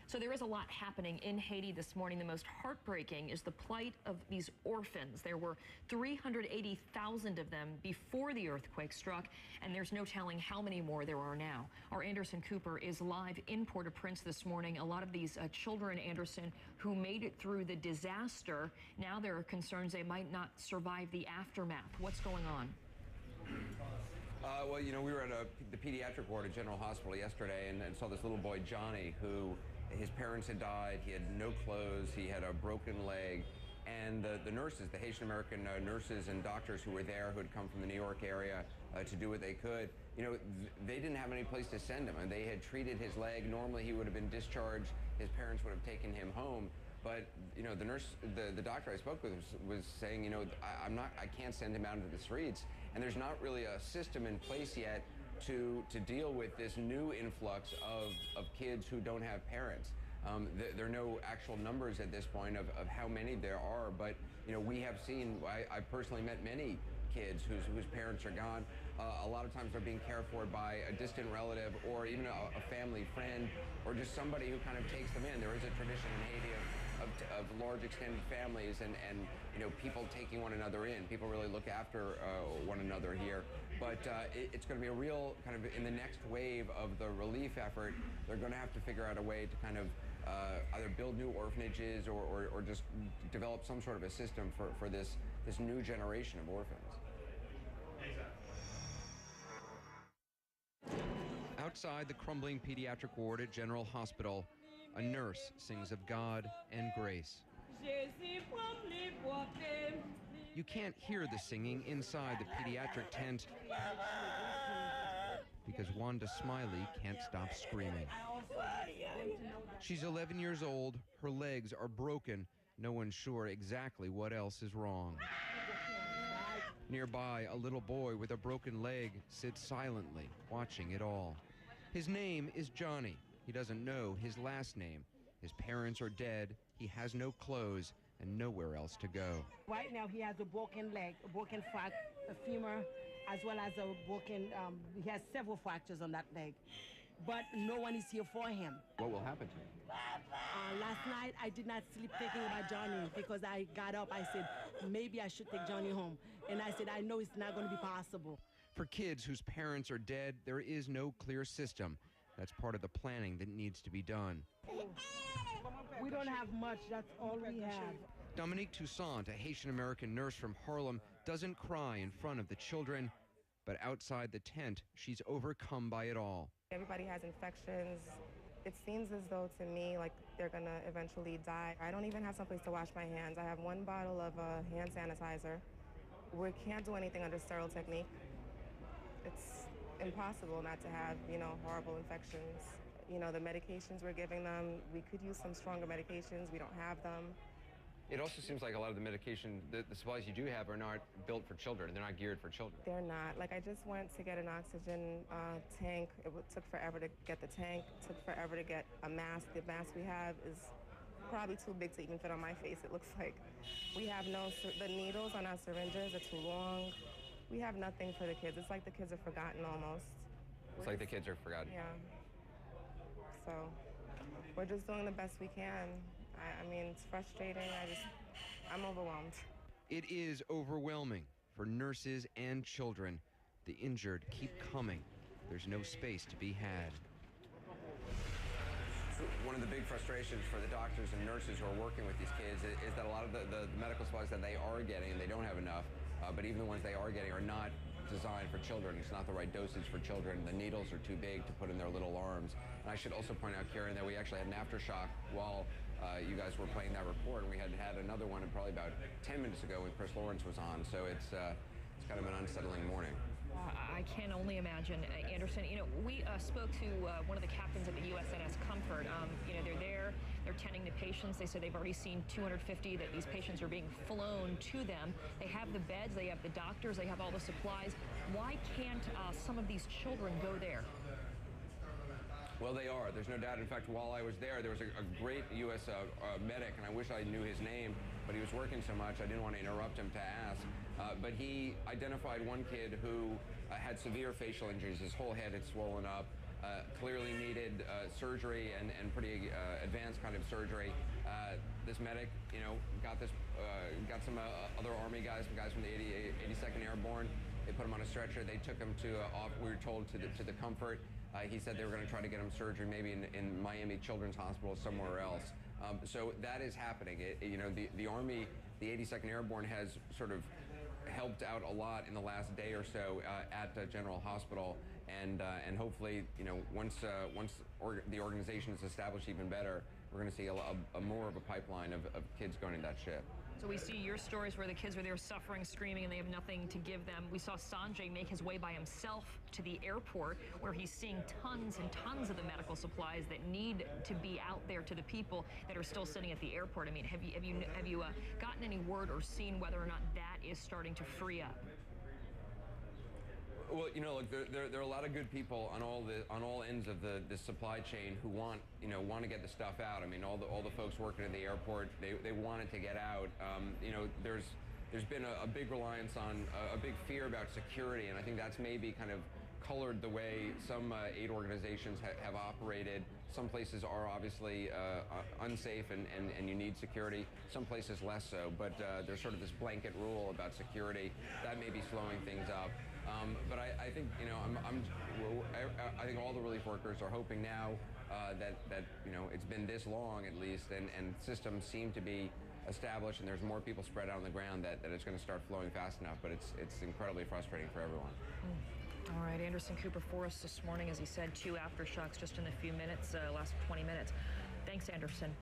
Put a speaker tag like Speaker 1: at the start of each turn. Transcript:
Speaker 1: So there is a lot happening in Haiti this morning. The most heartbreaking is the plight of these orphans. There were 380,000 of them before the earthquake struck, and there's no telling how many more there are now. Our Anderson Cooper is live in Port-au-Prince this morning. A lot of these children, Anderson, who made it through the disaster, now there are concerns they might not survive the aftermath. What's going on?
Speaker 2: Well, you know, we were at the pediatric ward at General Hospital yesterday and saw this little boy, Johnny, who his parents had died. He had no clothes. He had a broken leg. And the nurses, the Haitian-American nurses and doctors who were there, who had come from the New York area to do what they could, you know, they didn't have any place to send him. And they had treated his leg. Normally, he would have been discharged. His parents would have taken him home. But, you know, the nurse, the doctor I spoke with was saying, you know, I can't send him out into the streets. And there's not really a system in place yet to deal with this new influx of kids who don't have parents. There are no actual numbers at this point of how many there are, but, you know, we have seen, I personally met many kids whose parents are gone. A lot of times they're being cared for by a distant relative or even a family friend or just somebody who kind of takes them in. There is a tradition in Haiti of large extended families and you know, people taking one another in. People really look after one another here. But it's going to be a real kind of, in the next wave of the relief effort, they're going to have to figure out a way to kind of either build new orphanages or just develop some sort of a system for this new generation of orphans. Outside the crumbling pediatric ward at General Hospital, a nurse sings of God and grace. You can't hear the singing inside the pediatric tent because Wanda Smiley can't stop screaming. She's 11 years old, her legs are broken, no one's sure exactly what else is wrong. Nearby, a little boy with a broken leg sits silently, watching it all. His name is Johnny. He doesn't know his last name. His parents are dead, he has no clothes, and nowhere else to go.
Speaker 3: Right now he has a broken leg, a broken a femur, as well as a broken, he has several fractures on that leg. But no one is here for him.
Speaker 2: What will happen to him?
Speaker 3: Last night I did not sleep thinking about Johnny because I got up, I said, maybe I should take Johnny home. And I said, I know it's not going to be possible.
Speaker 2: For kids whose parents are dead, there is no clear system. That's part of the planning that needs to be done.
Speaker 3: We don't have much, that's all we have.
Speaker 2: Dominique Toussaint, a Haitian-American nurse from Harlem, doesn't cry in front of the children, but outside the tent, she's overcome by it all.
Speaker 4: Everybody has infections. It seems as though to me like they're gonna eventually die. I don't even have someplace to wash my hands. I have one bottle of hand sanitizer. We can't do anything under sterile technique. It's impossible not to have, you know, horrible infections. You know, the medications we're giving them, we could use some stronger medications. We don't have them. It also seems like a lot of the medication, the supplies you do have are not built for children. They're not geared for children. They're not. Like, I just went to get an oxygen tank. It took forever to get the tank. It took forever to get a mask. The mask we have is probably too big to even fit on my face, it looks like. We have the needles on our syringes are too long. We have nothing for the kids. It's like the kids are forgotten almost. It's like the kids are forgotten. Yeah. So we're just doing the best we can. I mean, it's frustrating. I'm overwhelmed.
Speaker 2: It is overwhelming for nurses and children. The injured keep coming. There's no space to be had. One of the big frustrations for the doctors and nurses who are working with these kids is that a lot of the medical supplies that they are getting, and they don't have enough, but even the ones they are getting are not designed for children. It's not the right dosage for children. The needles are too big to put in their little arms. And I should also point out, Karen, that we actually had an aftershock while you guys were playing that report, and we had another one probably about 10 minutes ago when Chris Lawrence was on. So it's kind of an unsettling morning.
Speaker 1: I can only imagine, Anderson. You know, we spoke to one of the captains of the USNS Comfort. You know, they're there, they're tending to patients. They said they've already seen 250, that these patients are being flown to them. They have the beds, they have the doctors, they have all the supplies. Why can't some of these children go there?
Speaker 2: Well, they are. There's no doubt. In fact, while I was there was a great U.S. medic, and I wish I knew his name, but he was working so much I didn't want to interrupt him to ask. But he identified one kid who had severe facial injuries. His whole head had swollen up, clearly needed surgery and pretty advanced advanced kind of surgery. This medic, got some other Army guys, some guys from the 82nd Airborne. They put him on a stretcher. They took him to we were told to the Comfort. He said they were going to try to get him surgery maybe in Miami Children's Hospital or somewhere else. So that is happening. The Army, the 82nd Airborne has sort of helped out a lot in the last day or so at General Hospital, and hopefully, once the organization is established even better, we're going to see a more of a pipeline of kids going in that ship.
Speaker 1: So we see your stories where the kids are there suffering, screaming, and they have nothing to give them. We saw Sanjay make his way by himself to the airport, where he's seeing tons and tons of the medical supplies that need to be out there to the people that are still sitting at the airport. I mean, have you gotten any word or seen whether or not that is starting to free up?
Speaker 2: Well, look, there are a lot of good people on all ends of the supply chain who want to get the stuff out. I mean, all the folks working at the airport, they want it to get out. There's been a big reliance on a big fear about security, and I think that's maybe kind of colored the way some aid organizations have operated. Some places are obviously unsafe and you need security. Some places less so, but there's sort of this blanket rule about security that may be slowing things up. But I think I think all the relief workers are hoping now that it's been this long at least, and systems seem to be established, and there's more people spread out on the ground that it's going to start flowing fast enough. But it's incredibly frustrating for everyone.
Speaker 1: All right, Anderson Cooper for us this morning, as he said, 2 aftershocks just in a few minutes, last 20 minutes. Thanks, Anderson.